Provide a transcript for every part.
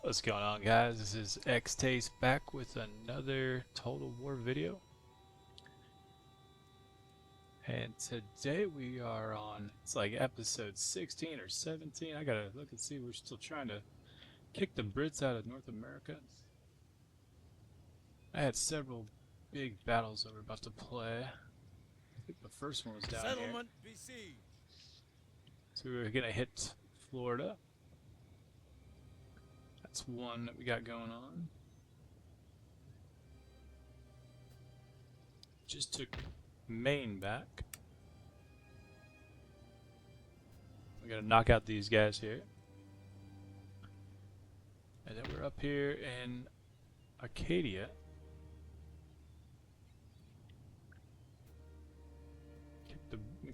What's going on, guys? This is X-Taste back with another Total War video. And today we are on, it's like episode 16 or 17. I gotta look and see. We're still trying to kick the Brits out of North America. I had several big battles that we're about to play. I think the first one was down Settlement here. besieged. So we're gonna hit Florida. That's one that we got going on. Just took Maine back. We gotta knock out these guys here. And then we're up here in Acadia.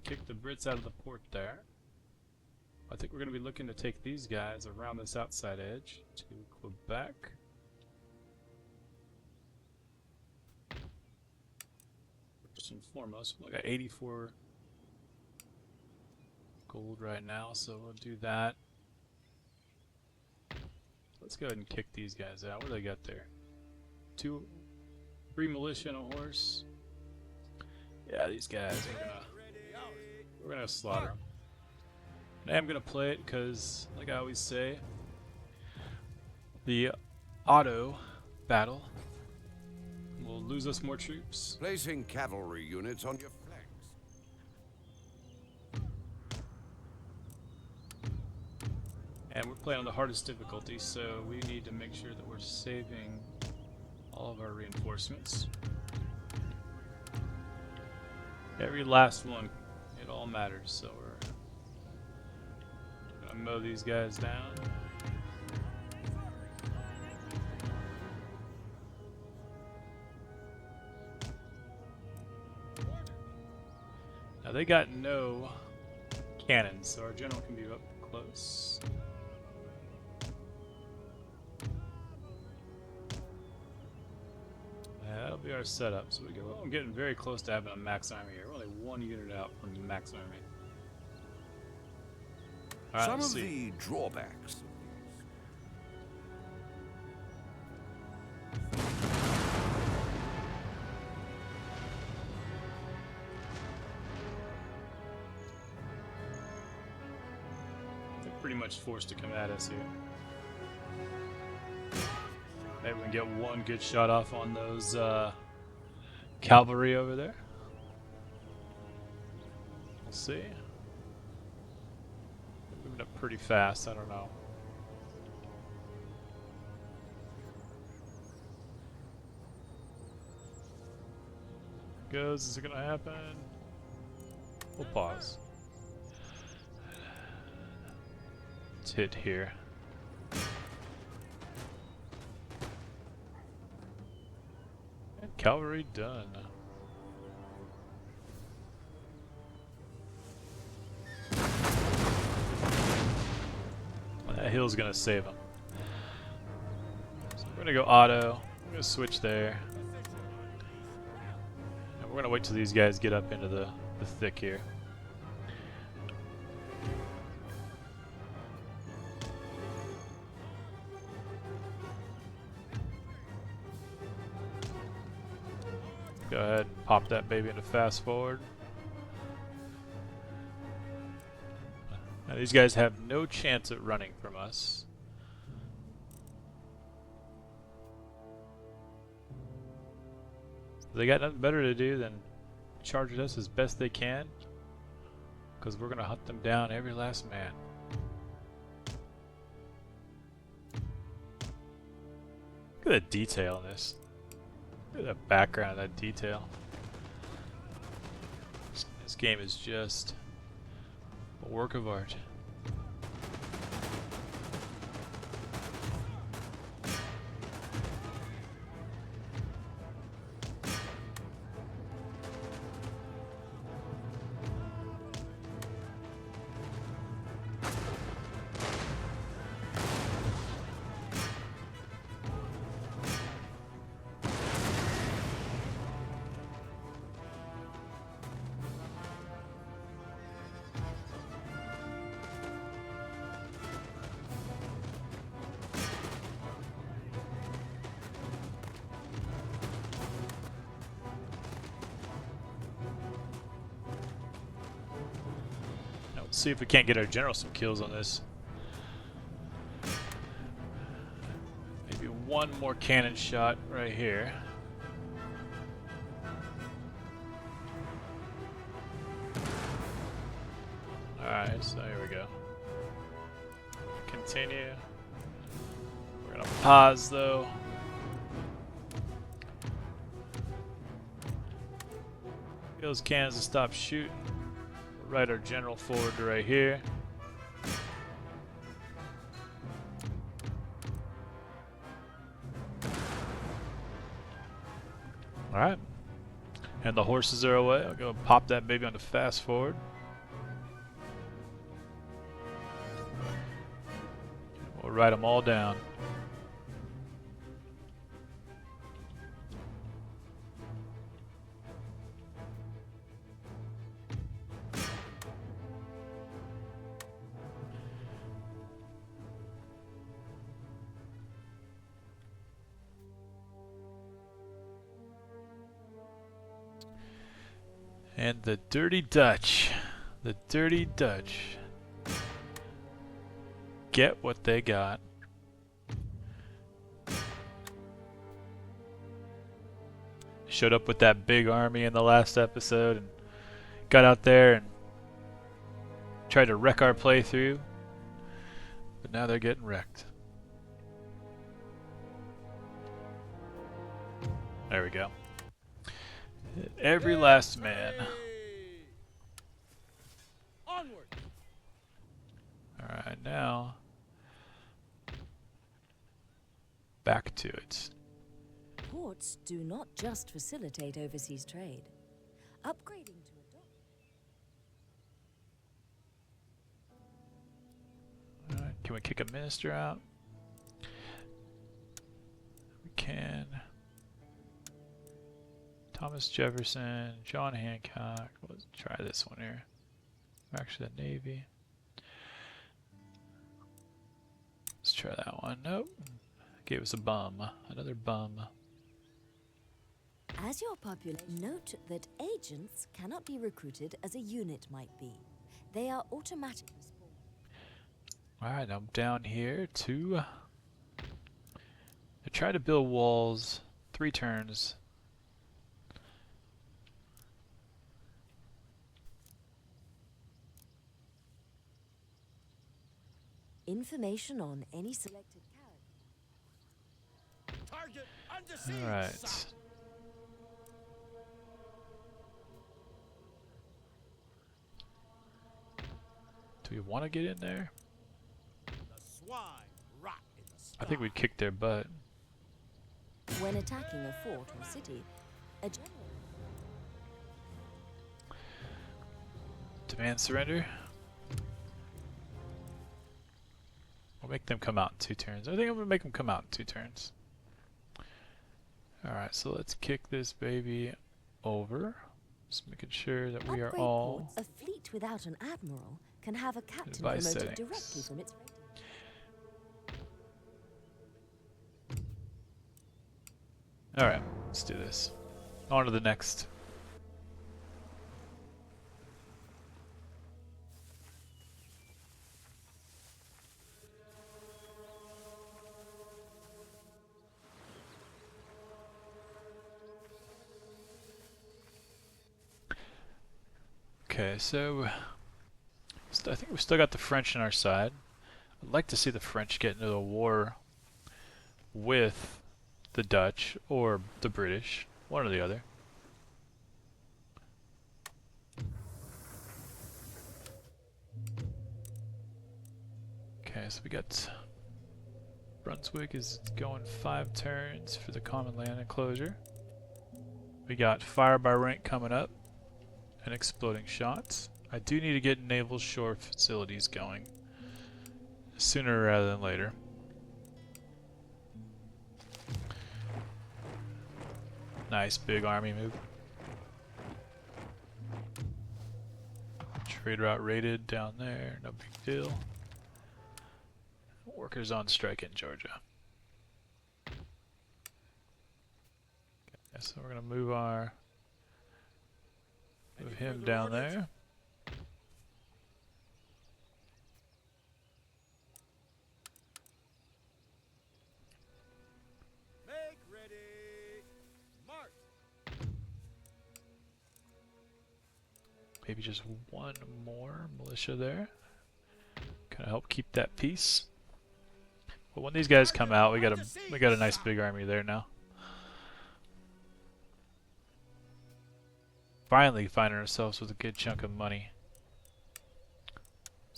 Kick the Brits out of the port there. I think we're gonna be looking to take these guys around this outside edge to Quebec. First and foremost, we got 84 gold right now, so we'll do that. Let's go ahead and kick these guys out. What do they got there? 3 militia and a horse. Yeah, these guys we're gonna slaughter them. And I am gonna play it because, like I always say, the auto battle will lose us more troops. Placing cavalry units on your flanks. And we're playing on the hardest difficulty, so we need to make sure that we're saving all of our reinforcements. Every last one, it all matters, so we're gonna mow these guys down. Now they got no cannons, so our general can be up close. That'll be our setup. So we go. Well, I'm getting very close to having a max army here. We're only 1 unit out from the max army. All right, Some let's of see. the drawbacks. They're pretty much forced to come at us here. Maybe we can get one good shot off on those cavalry over there. We'll see. They're moving up pretty fast. I don't know. Goes. Is it gonna happen? We'll pause. Let's hit here. And cavalry done. Well, that hill's gonna save him. So we're gonna go auto. We're gonna switch there. And we're gonna wait till these guys get up into the thick here. Go ahead and pop that baby into fast forward. Now these guys have no chance at running from us. They got nothing better to do than charge at us as best they can, because we're going to hunt them down, every last man. Look at the detail in this. Look at that background, that detail. This game is just a work of art. see if we can't get our general some kills on this. Maybe one more cannon shot right here. Alright, so here we go. Continue. We're gonna pause though. Get those cannons to stop shooting. We'll ride our general forward to right here. Alright. And the horses are away. I'll go pop that baby on the fast forward. We'll write them all down. And the Dirty Dutch. The Dirty Dutch. Get what they got. Showed up with that big army in the last episode and got out there and tried to wreck our playthrough. But now they're getting wrecked. There we go. Every last man. Onward. Alright, now back to it. Ports do not just facilitate overseas trade. Upgrading to a dock. Alright, can we kick a minister out? We can. Thomas Jefferson, John Hancock. Let's try this one here. Actually, the Navy. Let's try that one. Nope. Gave us a bum. Another bum. As your population, note that agents cannot be recruited as a unit might be. They are automatically spawned. Alright, I'm down here to try to build walls 3 turns. Information on any selected character. Target under siege. Alright. Do we want to get in there? The swine rot in the sky. I think we'd kick their butt. When attacking a fort or city, a general. Demand surrender. We'll make them come out in 2 turns. I think I'm going to make them come out in 2 turns. Alright, so let's kick this baby over. Just making sure that we are Upgrade all... ports. A fleet without an admiral can have a captain Device promoted settings. directly from its rating. Alright, let's do this. On to the next. Okay, so I think we've still got the French on our side. I'd like to see the French get into a war with the Dutch or the British, one or the other. Okay, so we got Brunswick is going 5 turns for the common land enclosure. We got fire by rank coming up and exploding shots. I do need to get naval shore facilities going sooner rather than later. Nice big army move. Trade route raided down there, no big deal. Workers on strike in Georgia. Okay, so we're gonna move him down there. maybe just one more militia there. Kind of help keep that peace. But when these guys come out, we got a nice big army there now. Finally finding ourselves with a good chunk of money.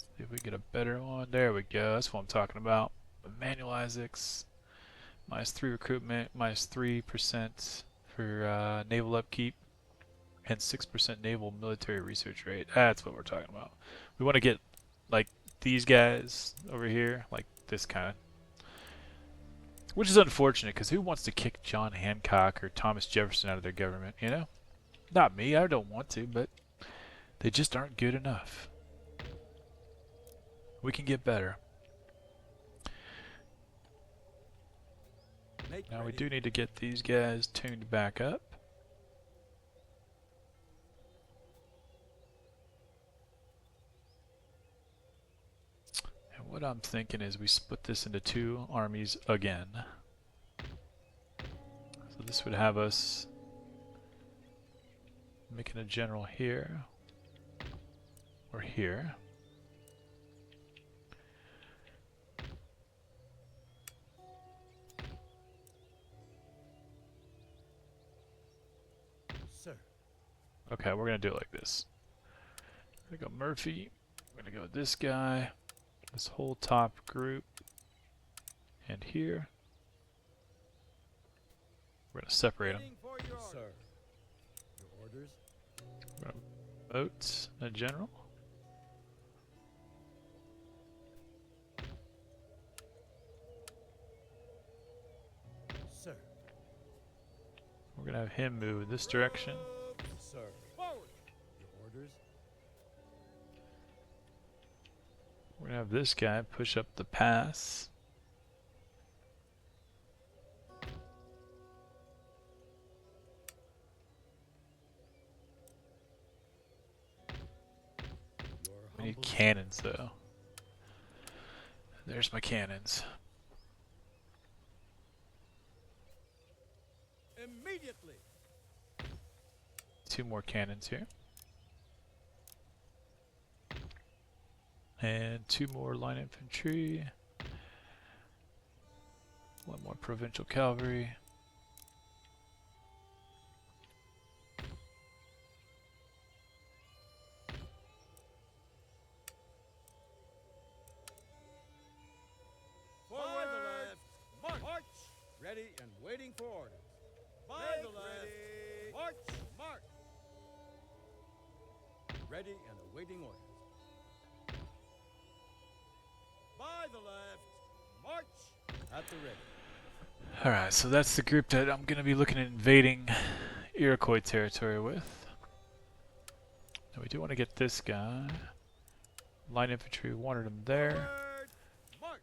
See if we get a better one. There we go. That's what I'm talking about. Manual Isaacs. -3 recruitment. -3% for naval upkeep. And 6% naval military research rate. That's what we're talking about. We want to get like these guys over here. Like this kind of. Which is unfortunate because who wants to kick John Hancock or Thomas Jefferson out of their government, you know? Not me, I don't want to, but they just aren't good enough. We can get better. Now we do need to get these guys tuned back up. And what I'm thinking is we split this into 2 armies again. So this would have us making a general here or here. Sir. Okay, we're gonna do it like this. We're gonna go Murphy. We're gonna go with this guy, this whole top group, and here. We're gonna separate them. Waiting for your sir. Your orders. We're gonna vote a general. Sir. We're gonna have him move this direction. Sir. Forward. Your orders. We're gonna have this guy push up the pass. We need cannons though. There's my cannons. Immediately. 2 more cannons here. And 2 more line infantry. 1 more provincial cavalry. Forward. By the left. March. March. Ready and waiting for orders. By the left. Ready. March. March. Ready and awaiting orders. By the left. March. At the ready. Alright, so that's the group that I'm going to be looking at invading Iroquois territory with. Now we do want to get this guy. Line infantry, wanted him there. Forward. March.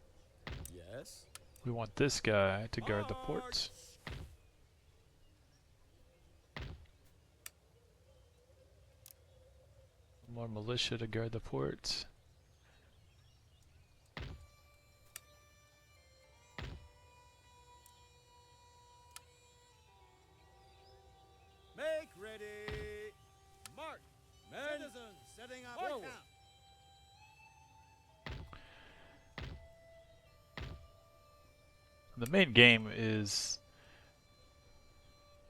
Yes. We want this guy to guard the ports. More militia to guard the ports. Make ready. March. Men. Citizens setting up. Forward. The main game is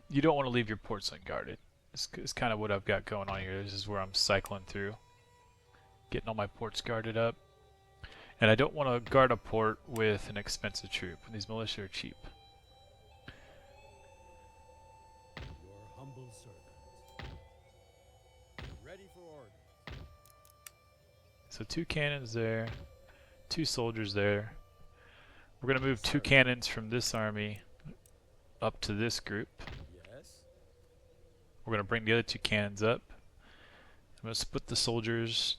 you don't want to leave your ports unguarded. It's kind of what I've got going on here. This is where I'm cycling through, getting all my ports guarded up. And I don't want to guard a port with an expensive troop. These militia are cheap. Your humble servant. Ready for order. So 2 cannons there, 2 soldiers there. We're going to move 2 cannons from this army up to this group. Yes. We're going to bring the other 2 cannons up. I'm going to split the soldiers.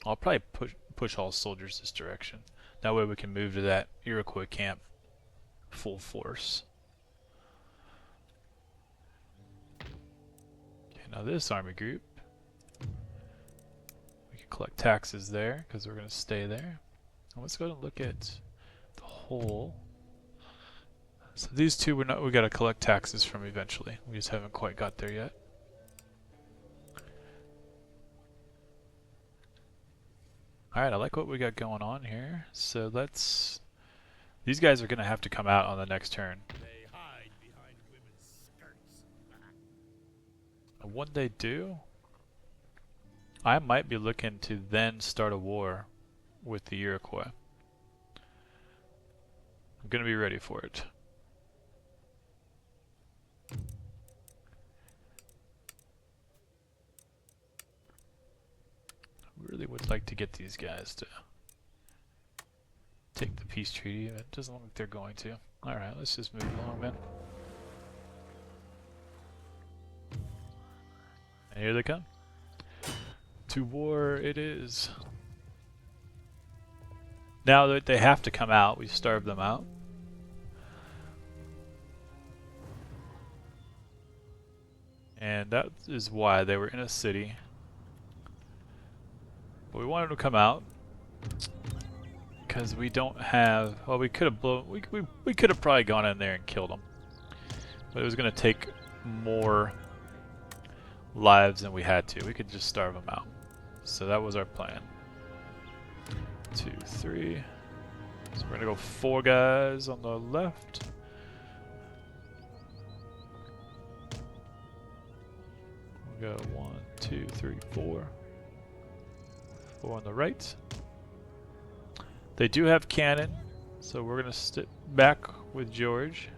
I'll probably push all soldiers this direction. That way we can move to that Iroquois camp full force. Okay, now this army group, we can collect taxes there because we're going to stay there. And let's go ahead and look at the whole. So these 2 we got to collect taxes from eventually. We just haven't quite got there yet. Alright, I like what we got going on here. So let's... These guys are going to have to come out on the next turn. They hide behind women's skirts. And when they do, I might be looking to then start a war with the Iroquois. I'm going to be ready for it. Really would like to get these guys to take the peace treaty, but it doesn't look like they're going to. Alright, let's just move along then. And here they come. To war it is. Now that they have to come out, we starve them out. And that is why they were in a city. But we wanted them to come out because we don't have. Well, we could have blown. We could have probably gone in there and killed them, but it was going to take more lives than we had to. We could just starve them out. So that was our plan. 2, 3. So we're going to go 4 guys on the left. We'll go 1, 2, 3, 4. 4 on the right. They do have cannon, so we're going to sit back with George.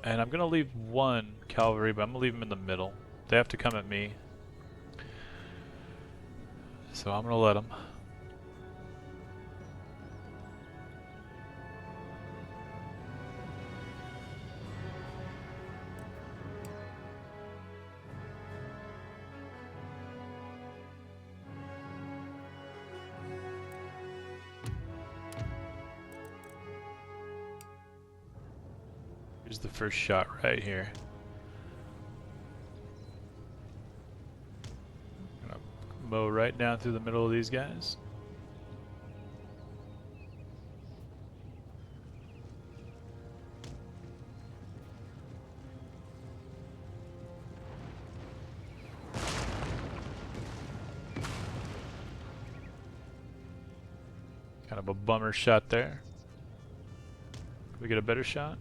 And I'm going to leave 1 cavalry, but I'm going to leave them in the middle. They have to come at me. So I'm going to let them. Here's the first shot right here. Gonna mow right down through the middle of these guys. Kind of a bummer shot there. Can we get a better shot?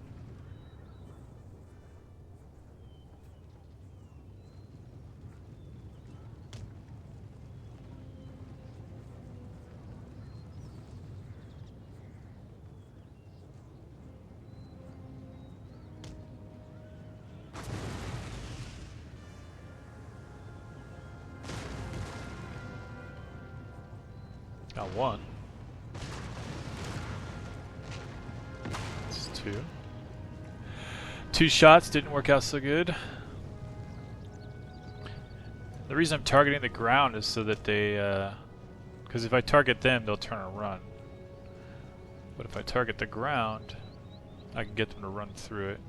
Got 1. That's 2. 2 shots didn't work out so good. The reason I'm targeting the ground is so that they, because if I target them, they'll turn and run. But if I target the ground, I can get them to run through it.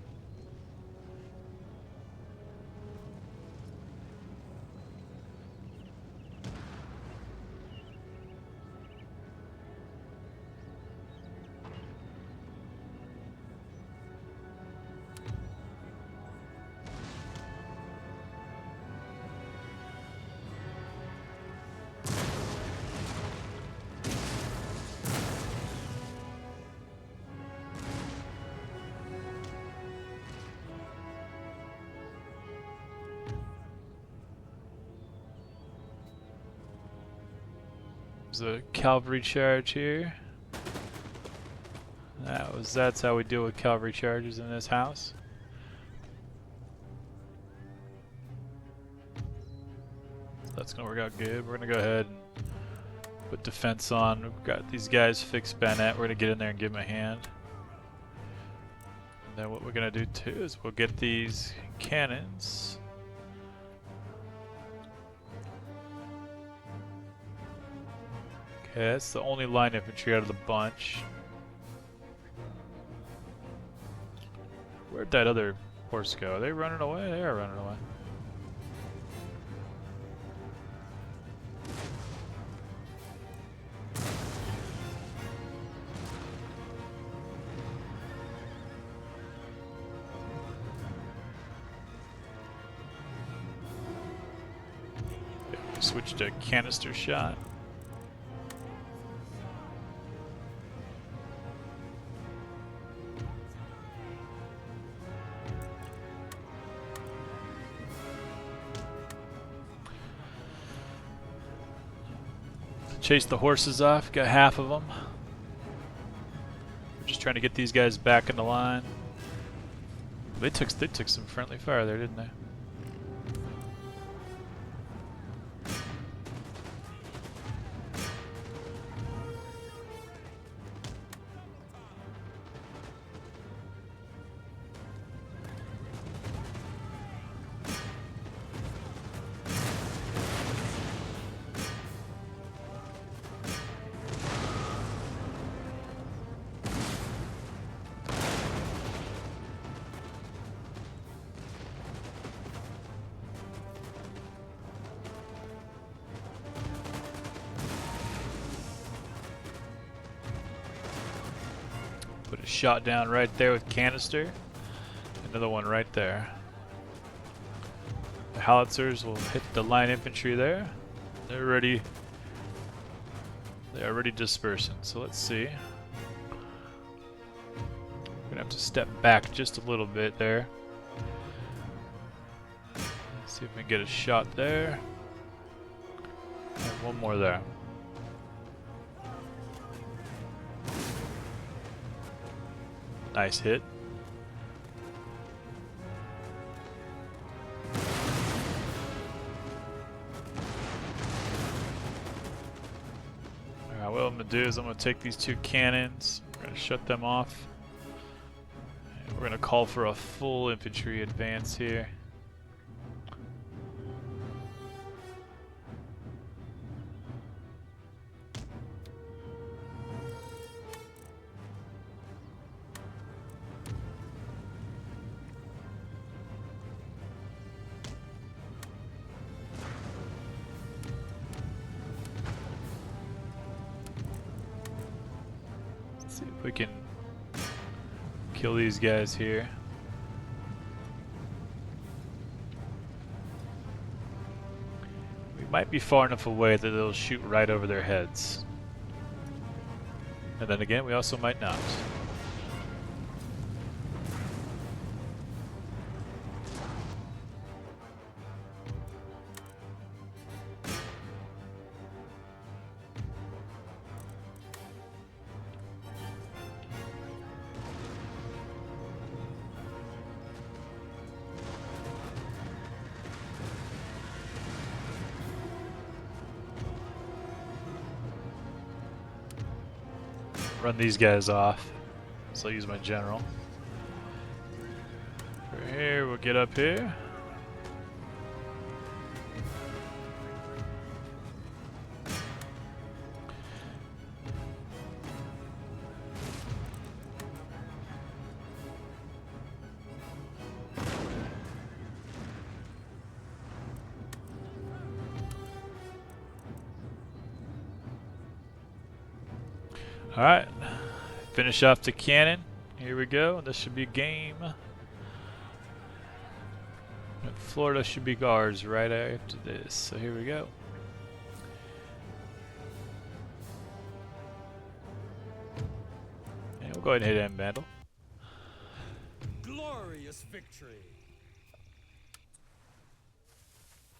There's a cavalry charge here. That's how we deal with cavalry charges in this house. That's gonna work out good. We're gonna go ahead and put defense on. We've got these guys fixed bayonet. We're gonna get in there and give them a hand. And then what we're gonna do too is we'll get these cannons. Okay, that's the only line infantry out of the bunch. Where'd that other horse go? Are they running away? They are running away. Okay, switch to canister shot. Chase the horses off. Got half of them. We're just trying to get these guys back in the line. They took some friendly fire there, didn't they? Put a shot down right there with canister. Another one right there. The howitzers will hit the line infantry there. They're ready. They are already dispersing. So let's see. We're gonna have to step back just a little bit there. See if we can get a shot there. And one more there. Nice hit. Alright, what I'm going to do is I'm going to take these two cannons. We're going to shut them off. And we're going to call for a full infantry advance here. See if we can kill these guys here. We might be far enough away that they'll shoot right over their heads. And then again, we also might not. Run these guys off. So I'll use my general. For here, we'll get up here. Alright, finish off the cannon. Here we go. This should be a game. And Florida should be ours right after this. So here we go. And we'll go ahead and hit end battle. Glorious victory.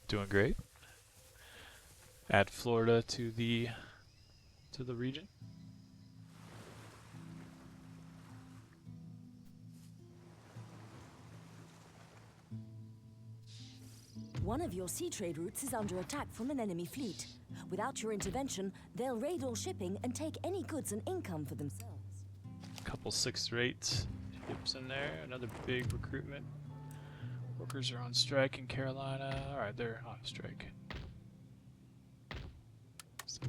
Doing great. Add Florida to the region. One of your sea trade routes is under attack from an enemy fleet. Without your intervention, they'll raid all shipping and take any goods and income for themselves. Couple 6-rate ships in there. Another big recruitment. Workers are on strike in Carolina. Alright, they're on strike.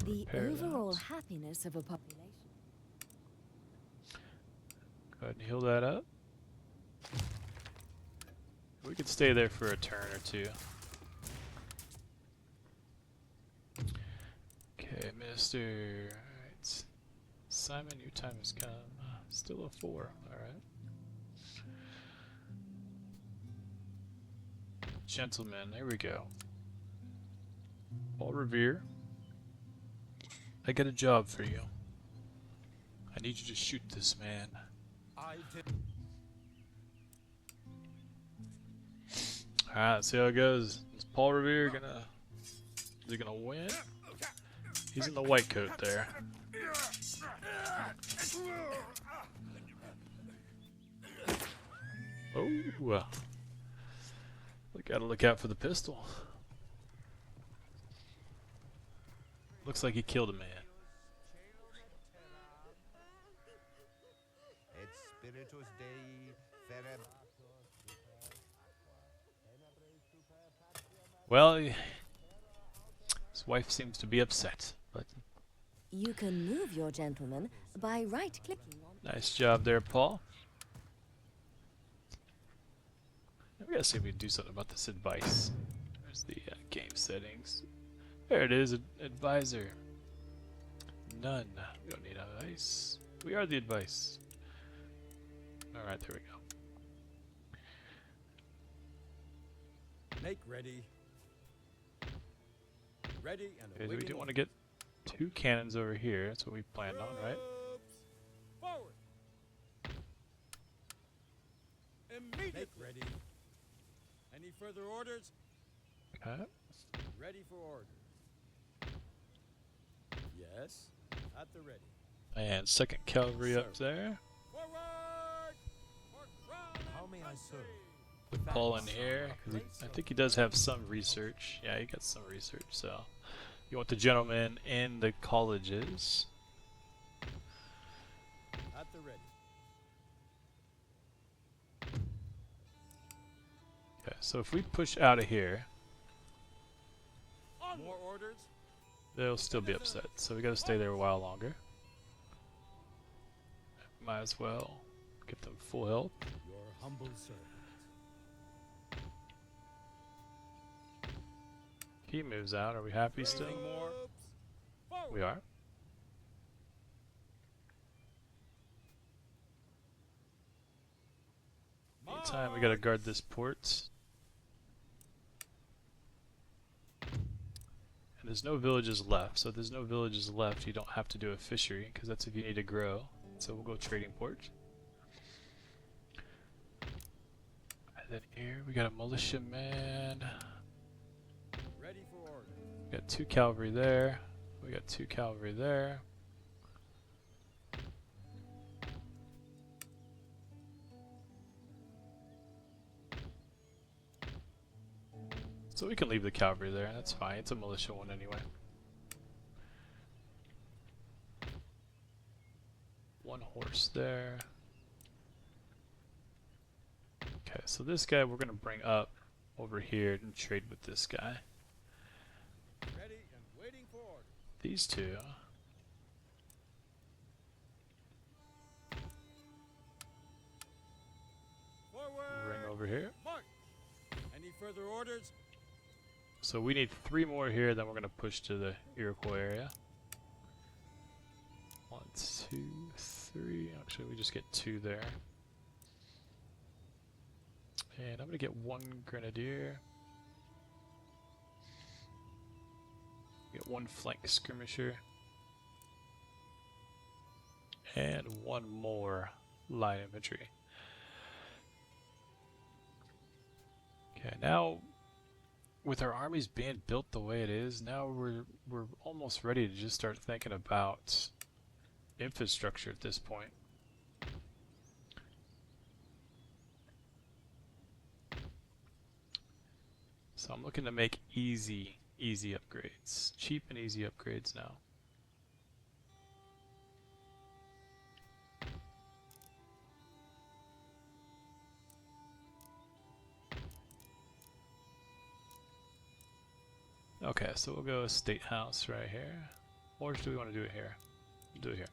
The overall happiness of a population. Go ahead and heal that up. We could stay there for a turn or two. Okay, Minister. Alright. Simon, your time has come. Still a 4. Alright. Gentlemen, here we go. Paul Revere. I got a job for you. I need you to shoot this man. Alright, let's see how it goes. Is Paul Revere gonna... Is he gonna win? He's in the white coat there. Oh, we gotta look out for the pistol. Looks like he killed a man. Et spiritus Dei Well, his wife seems to be upset, but You can move your gentleman by right-clicking on... nice job there, Paul. We gotta see if we can do something about this advice. There's the game settings. There it is, advisor. None. We don't need advice. We are the advice. Alright, there we go. Make ready. Ready and Okay, so we awaiting do want to get 2 cannons over here. That's what we planned on, right? Troops, forward. Immediately. Make ready. Any further orders? Okay. Ready for orders. Yes, at the ready. And 2nd Cavalry up there. Forward! For crown How and may I country. serve? Put Paul in here, 'cause I think he does have some research. Yeah, he got some research, so. You want the gentleman in the colleges. At the ready. Okay, so if we push out of here, More orders? they'll still be upset. So we gotta stay there a while longer. Might as well get them full health. Your humble servant. He moves out. Are we happy still? Raising more. Forward. We are. Meantime, we gotta guard this port. And there's no villages left. So if there's no villages left, you don't have to do a fishery, because that's if you need to grow. So we'll go trading port. And then here we got a militiaman. Ready for orders. We got 2 cavalry there. We got 2 cavalry there. So we can leave the cavalry there. That's fine. It's a militia one anyway. 1 horse there. Okay, so this guy we're gonna bring up over here and trade with this guy. Ready and waiting for orders. These 2. Forward. Bring over here. March. Any further orders? So we need 3 more here, then we're gonna push to the Iroquois area. 1, 2, 3. Actually, we just get 2 there. And I'm gonna get 1 grenadier. Get 1 flank skirmisher. And 1 more light infantry. Okay, now with our armies being built the way it is, now we're almost ready to just start thinking about infrastructure at this point. So I'm looking to make easy upgrades. Cheap and easy upgrades now. Okay, so we'll go State House right here. Or do we want to do it here? We'll do it here.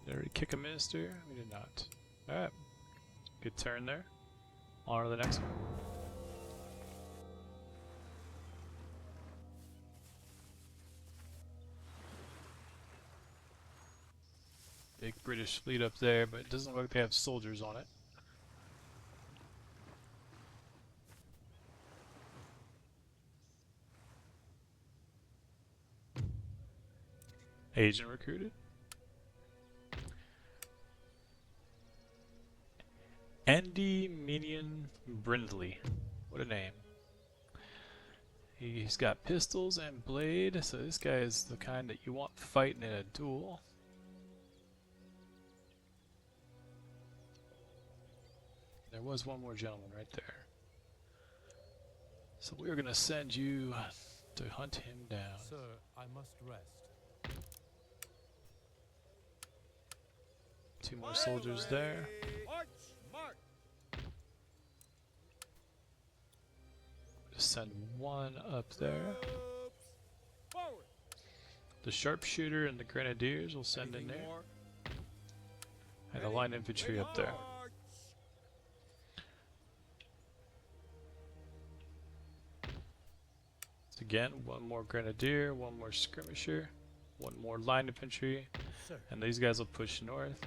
Did I already kick a minister? We did not. Alright. Good turn there. On to the next one. Big British fleet up there, but it doesn't look like they have soldiers on it. Agent recruited. Andy Minion Brindley. What a name. He's got pistols and blade, so this guy is the kind that you want fighting in a duel. There was one more gentleman right there. So we're going to send you to hunt him down. Sir, I must rest. 2 more soldiers there. March! March! Just send 1 up there. Troops, forward! The sharpshooter and the grenadiers will send in Anything there. more? And the line infantry up there. March! So again, 1 more grenadier, 1 more skirmisher, 1 more line infantry, Sir. and these guys will push north.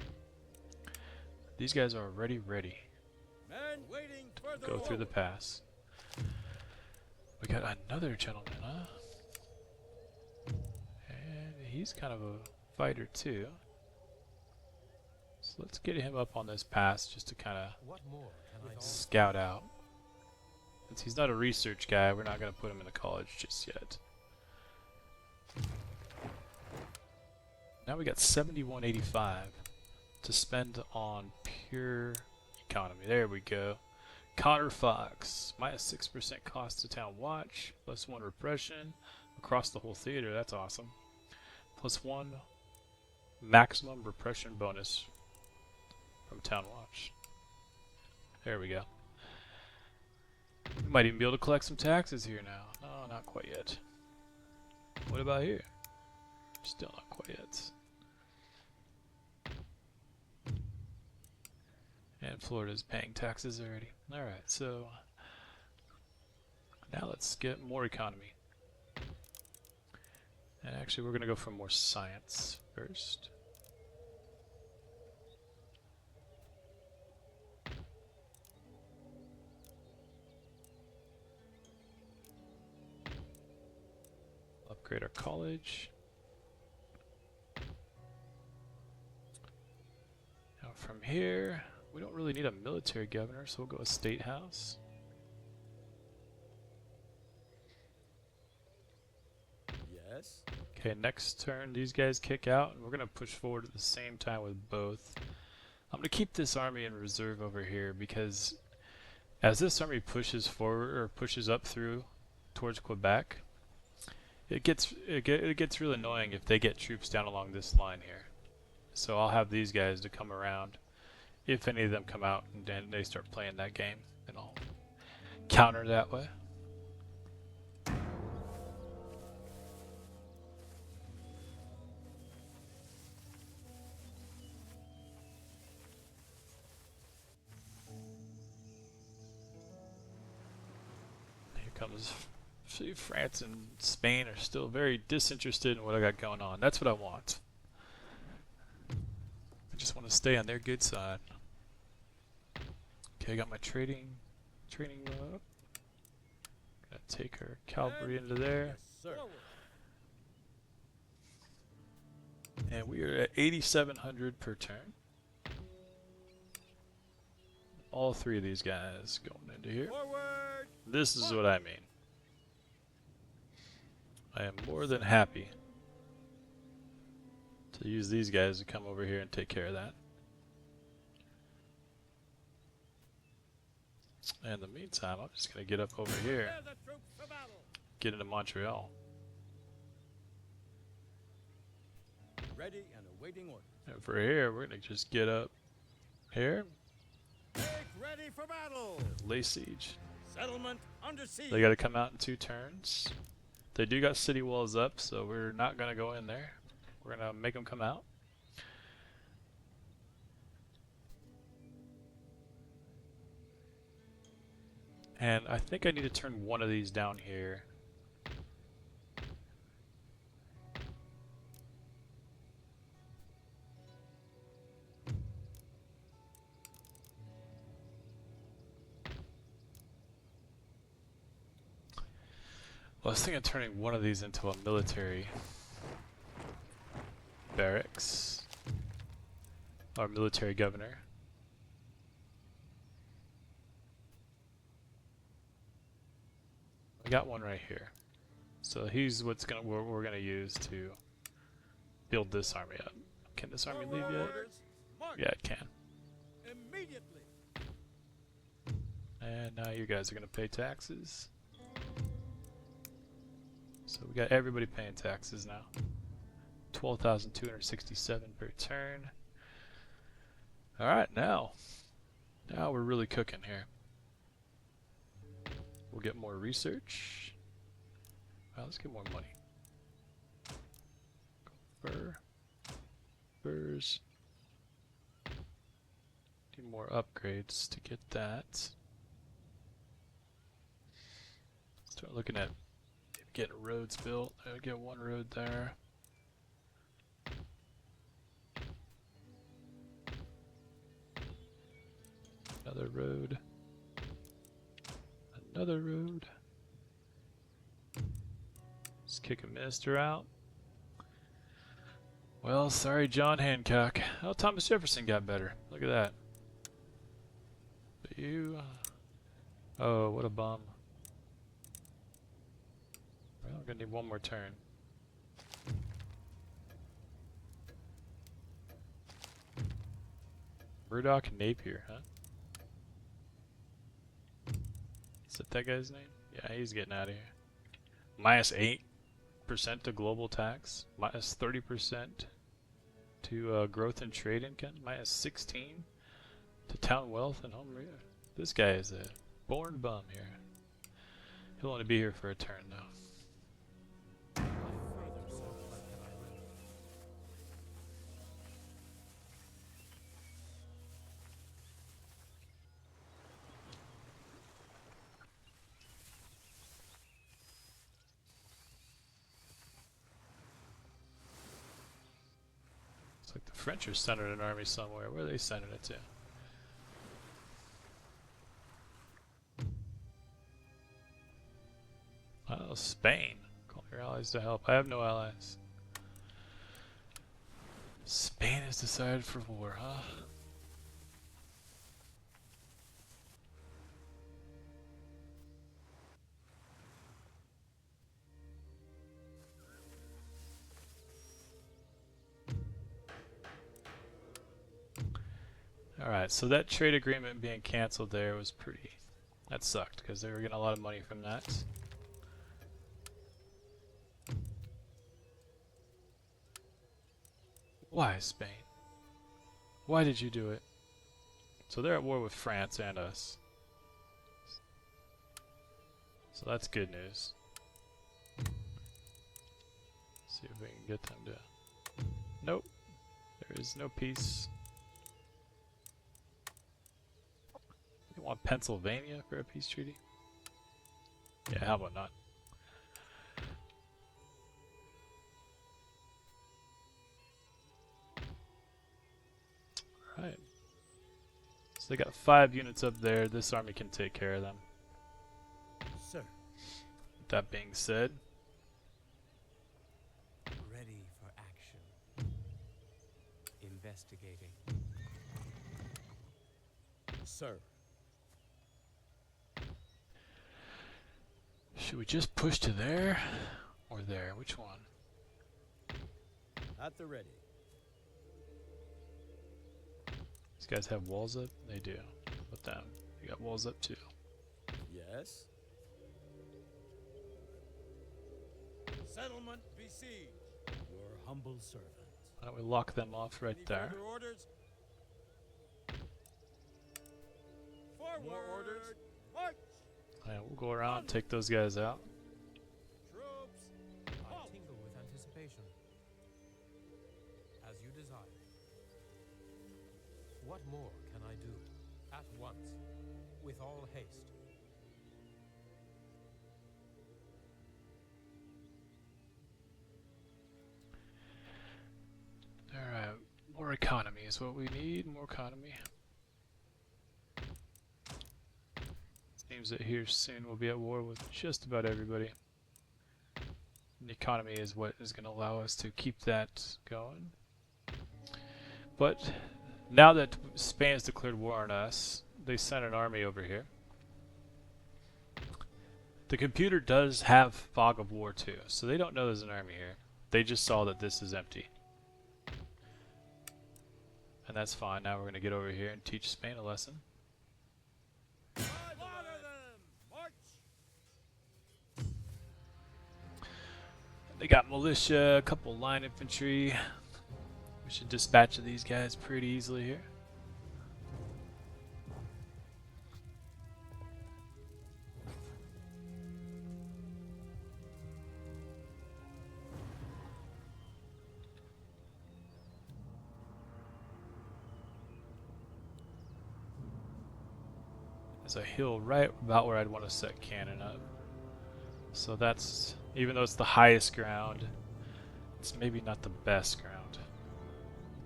These guys are already ready Men waiting for to go through the pass. We got another gentleman, huh? And he's kind of a fighter too. So let's get him up on this pass just to kind of What more can I do? scout out. Since he's not a research guy, we're not going to put him in the college just yet. Now we got 7185 to spend on pure economy. There we go. Connor Fox, minus 6% cost to town watch, plus 1 repression across the whole theater. That's awesome. Plus 1 maximum repression bonus from town watch. There we go. We might even be able to collect some taxes here now. No, not quite yet. What about here? Still not quite yet. And Florida's paying taxes already. Alright, so now let's get more economy. And actually we're going to go for more science first. Upgrade our college. Now from here, we don't really need a military governor, so we'll go with State House. Yes. Okay, next turn these guys kick out, and we're going to push forward at the same time with both. I'm going to keep this army in reserve over here because as this army pushes forward or pushes up through towards Quebec, it gets really annoying if they get troops down along this line here. So I'll have these guys to come around. If any of them come out and then they start playing that game, then I'll counter that way. Here comes France and Spain are still very disinterested in what I got going on. That's what I want. I just want to stay on their good side. Okay, I got my training up. Gonna take our cavalry into there. Yes, sir. Forward. And we are at 8,700 per turn. All 3 of these guys going into here. Forward. This is what I mean. I am more than happy to use these guys to come over here and take care of that. And in the meantime, I'm just going to get up over here, Prepare the troops for battle. get into Montreal. Ready and awaiting orders. And for here, we're going to just get up here, Make ready for battle. lay siege. Settlement under siege. They got to come out in 2 turns. They do got city walls up, so we're not going to go in there. We're going to make them come out. And I think I need to turn one of these down here. Well, I was thinking of turning one of these into a military barracks. Or military governor. got one right here. So he's what's gonna we're gonna use to build this army up. Can this army leave yet? Orders. March. Yeah, it can. Immediately. And now you guys are gonna pay taxes. So we got everybody paying taxes now. 12,267 per turn. All right, now we're really cooking here. We'll get more research. Let's get more money. Fur. Furs. Need more upgrades to get that. Start looking at getting roads built. I'll get one road there. Another road. Another road. Just kick a minister out. Well, sorry, John Hancock. Oh, Thomas Jefferson got better. Look at that. But you... Oh, what a bum. Well, I'm gonna need one more turn. Murdoch Napier, huh? Is that guy's name? Yeah, he's getting out of here. Minus 8% to global tax. Minus 30% to growth and trade income. Minus 16 to town wealth and home rear. This guy is a born bum here. He'll only be here for a turn though. Further, sir, what can I do? It's like the French are sending an army somewhere. Where are they sending it to? Oh, Spain. Call your allies to help. I have no allies. Spain has decided for war, huh? Alright, so that trade agreement being cancelled there was pretty... That sucked, because they were getting a lot of money from that. Why, Spain? Why did you do it? So they're at war with France and us. So that's good news. See if we can get them to... Nope. There is no peace. You want Pennsylvania for a peace treaty? Yeah, how about not? Alright. So they got 5 units up there. This army can take care of them. Sir, With that being said, ready for action. Investigating. Sir. should we just push to there or there? Which one? At the ready. These guys have walls up? They do. With them. They got walls up too. Yes. Settlement besieged. Your humble servant. Why don't we lock them off right Any there? further orders? Forward. More orders. March. Yeah, we'll go around, take those guys out. Troops. I Halt. tingle with anticipation. As you desire. What more can I do? At once. With all haste. Alright, more economy is what we need. More economy. Seems that here soon we'll be at war with just about everybody. And the economy is what is going to allow us to keep that going. But now that Spain has declared war on us, they sent an army over here The computer does have fog of war too, so they don't know there's an army here. They just saw that this is empty. And that's fine. Now we're going to get over here and teach Spain a lesson. Slaughter them! March! They got militia, a couple line infantry. We should dispatch of these guys pretty easily here. There's a hill right about where I'd want to set cannon up. So that's, even though it's the highest ground, it's maybe not the best ground.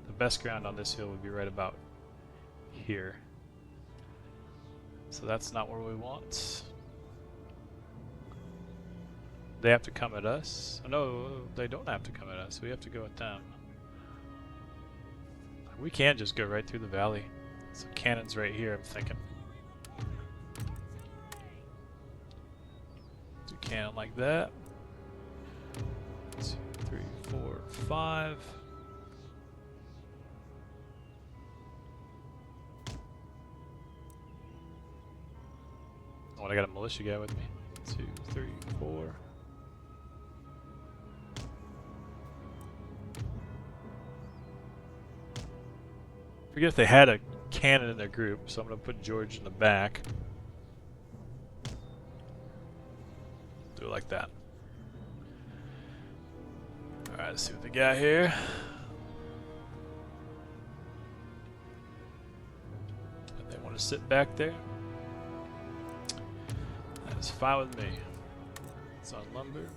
The best ground on this hill would be right about here. So that's not where we want. They have to come at us. Oh, no, they don't have to come at us. We have to go at them. We can just go right through the valley. Some cannons right here, I'm thinking. Do cannon like that. 2, 3, 4, 5. Oh, and I got a militia guy with me. 2, 3, 4. Forget if they had a cannon in their group, so I'm going to put George in the back. Do it like that. Alright, let's see what they got here. If they want to sit back there, that is fine with me. It's on lumber.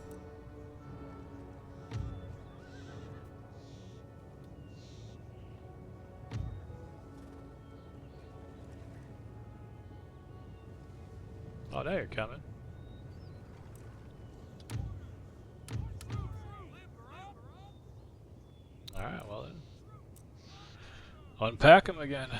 Oh, now you're coming. Alright, well then. Unpack them again.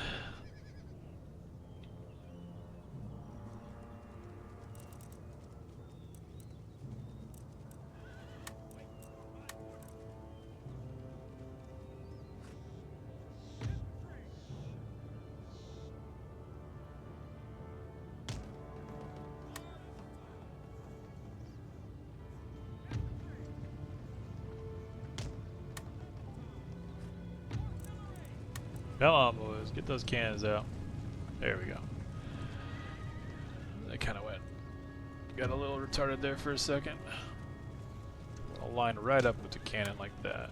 Come on, boys. Get those cannons out. There we go. They kind of went. Got a little retarded there for a second. I'll line right up with the cannon like that.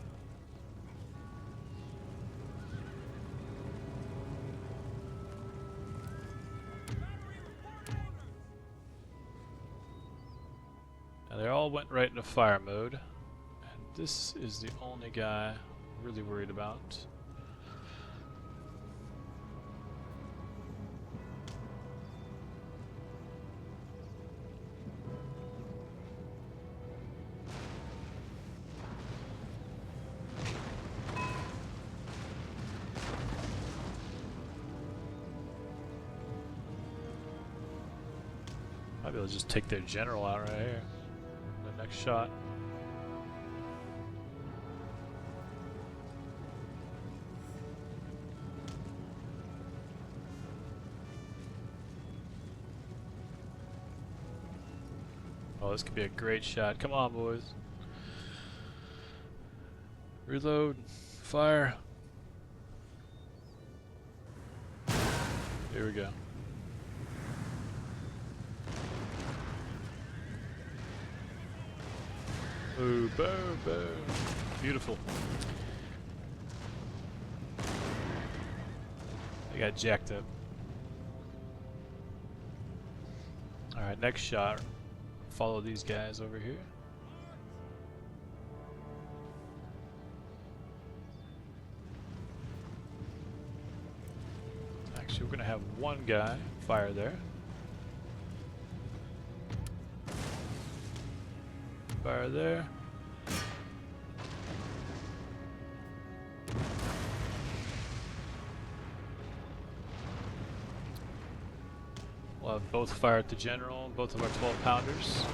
Now they all went right into fire mode. And this is the only guy I'm really worried about. Might be able to just take their general out right here. The next shot. Oh, this could be a great shot. Come on, boys. Reload. Fire. Here we go. Boom, boom, boom. Beautiful. They got jacked up. Alright, next shot. Follow these guys over here. Actually, we're going to have one guy fire there. Fire there. We'll have both fire at the general, both of our 12 pounders.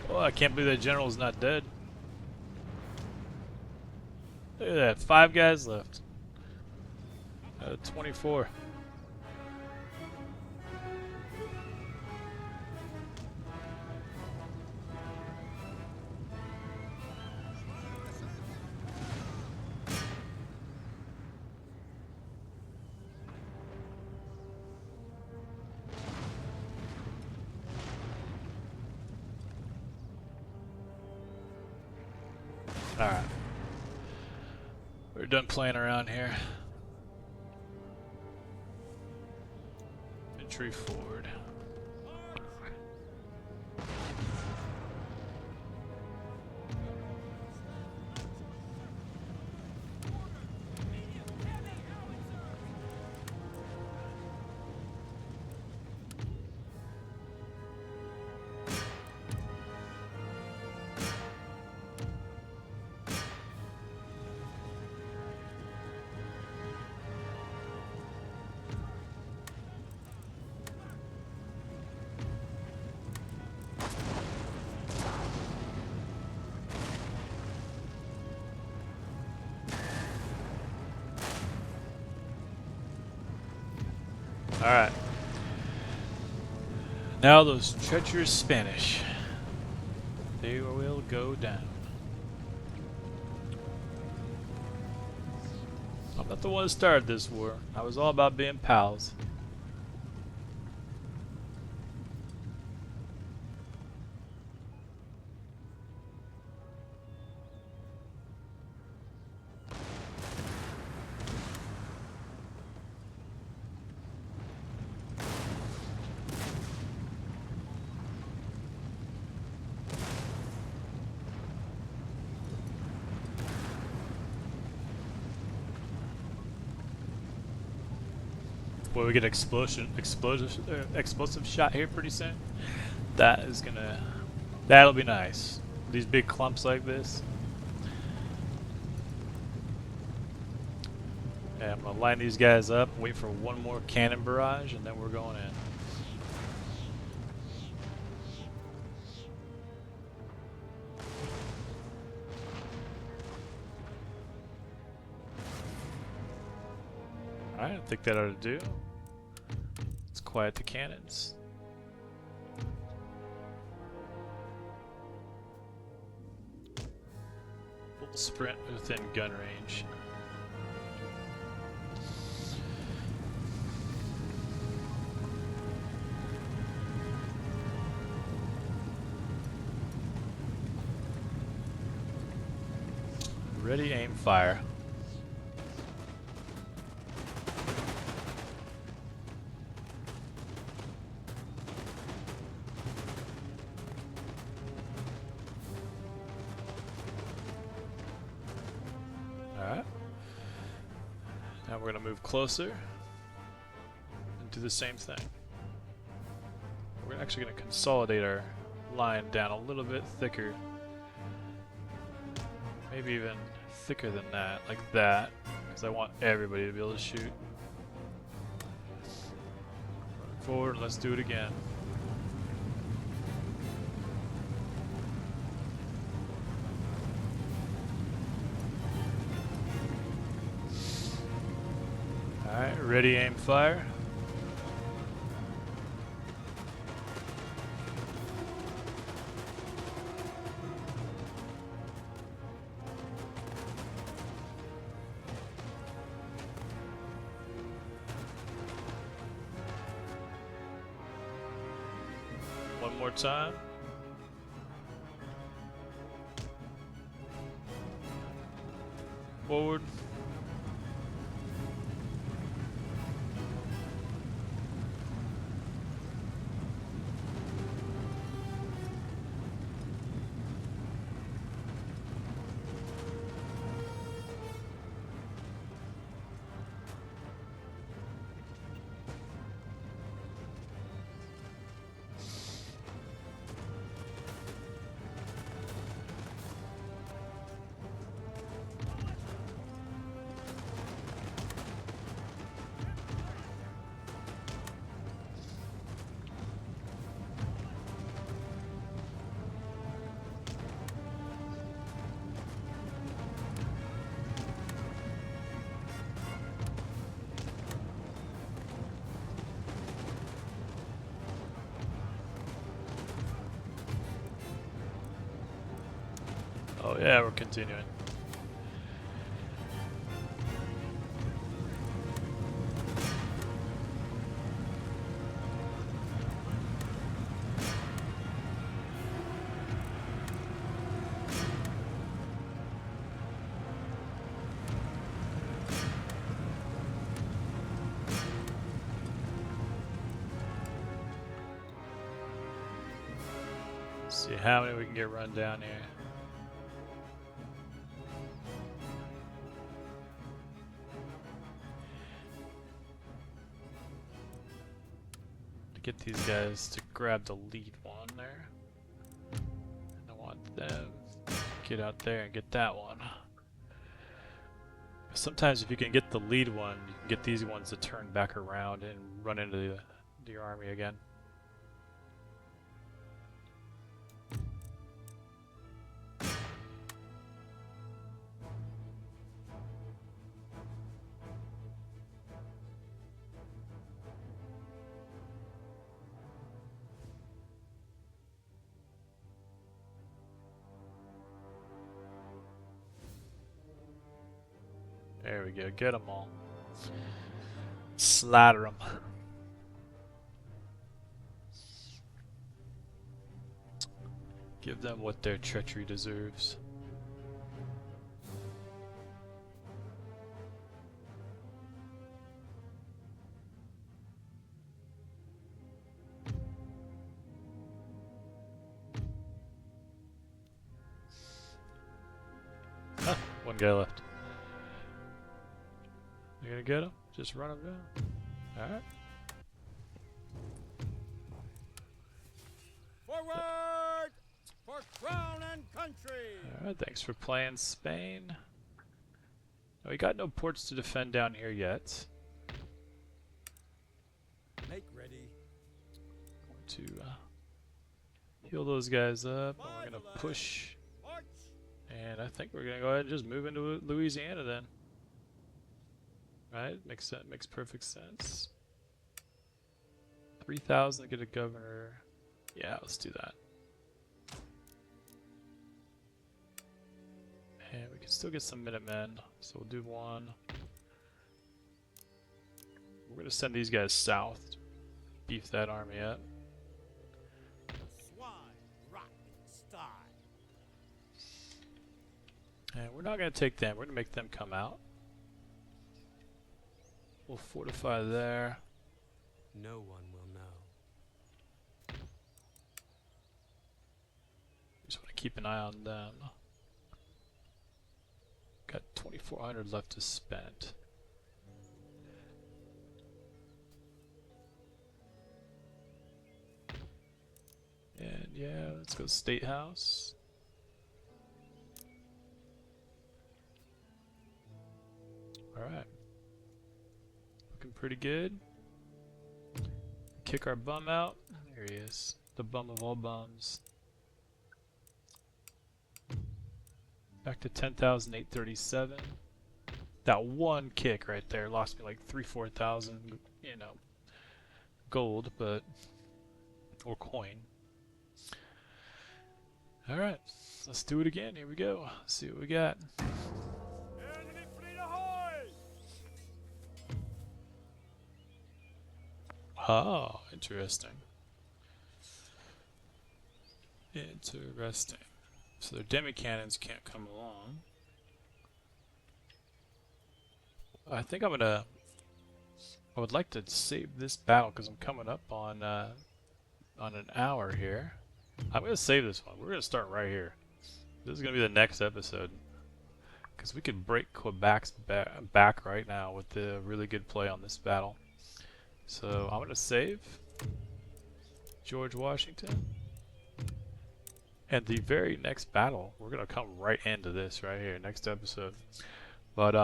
Oh, I can't believe that general's not dead. Look at that, 5 guys left. Out of 24. Alright. We're done playing around here. Infantry forward. Alright. Now those treacherous Spanish. They will go down. I'm not the one who started this war. I was all about being pals. Boy, we get explosive shot here pretty soon. That'll be nice. These big clumps like this. Yeah, I'm gonna line these guys up, wait for one more cannon barrage, and then we're going in. Alright, I think that ought to do. Let's quiet the cannons. Full sprint within gun range. Ready, aim, fire. Alright. Now we're going to move closer and do the same thing. We're actually going to consolidate our line down a little bit thicker. Maybe even thicker than that, like that, because I want everybody to be able to shoot. Forward, and let's do it again. Alright, ready, aim, fire. One more time. Forward. Oh yeah, we're continuing. See how many we can get run down here. To get these guys to grab the lead one there. And I want them to get out there and get that one. Sometimes if you can get the lead one, you can get these ones to turn back around and run into your army again. There we go, get them all. Slaughter them. Give them what their treachery deserves. Huh, one guy left. You gonna get him? Just run him down. Alright. Forward for crown and country. Alright, thanks for playing, Spain. Now, we got no ports to defend down here yet. Make ready. Going to heal those guys up. And we're gonna push. March. And I think we're gonna go ahead and just move into Louisiana then. Right? Makes perfect sense. 3,000 to get a governor. Yeah, let's do that. And we can still get some Minutemen, so we'll do one. We're gonna send these guys south. Beef that army up. Swine rot in sty. And we're not gonna take them, we're gonna make them come out. We'll fortify there. No one will know. Just want to keep an eye on them. Got 2,400 left to spend. And yeah, let's go State House. Alright. Looking pretty good. Kick our bum out. There he is. The bum of all bums. Back to 10,837. That one kick right there lost me like 4,000, you know, gold, but, or coin. Alright, let's do it again. Here we go. See what we got. Enemy fleet ahoy! Oh, interesting. Interesting. So their demi-cannons can't come along. I think I'm gonna. I would like to save this battle because I'm coming up on an hour here. I'm gonna save this one. We're gonna start right here. This is gonna be the next episode because we could break Quebec's back right now with the really good play on this battle. So I'm gonna save George Washington. And the very next battle, we're gonna come right into this right here, next episode. But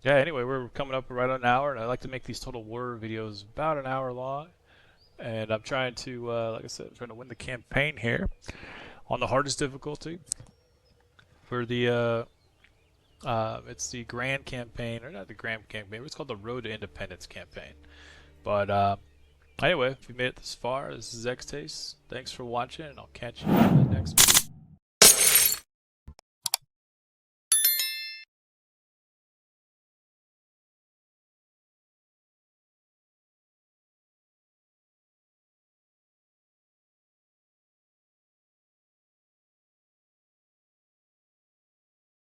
yeah. Anyway, we're coming up right on an hour, and I like to make these Total War videos about an hour long. And I'm trying to, like I said, I'm trying to win the campaign here on the hardest difficulty for the. It's the Grand Campaign, or not the Grand Campaign. It's called the Road to Independence Campaign. But anyway, if you made it this far, this is Xtaste. Thanks for watching, and I'll catch you in the next video.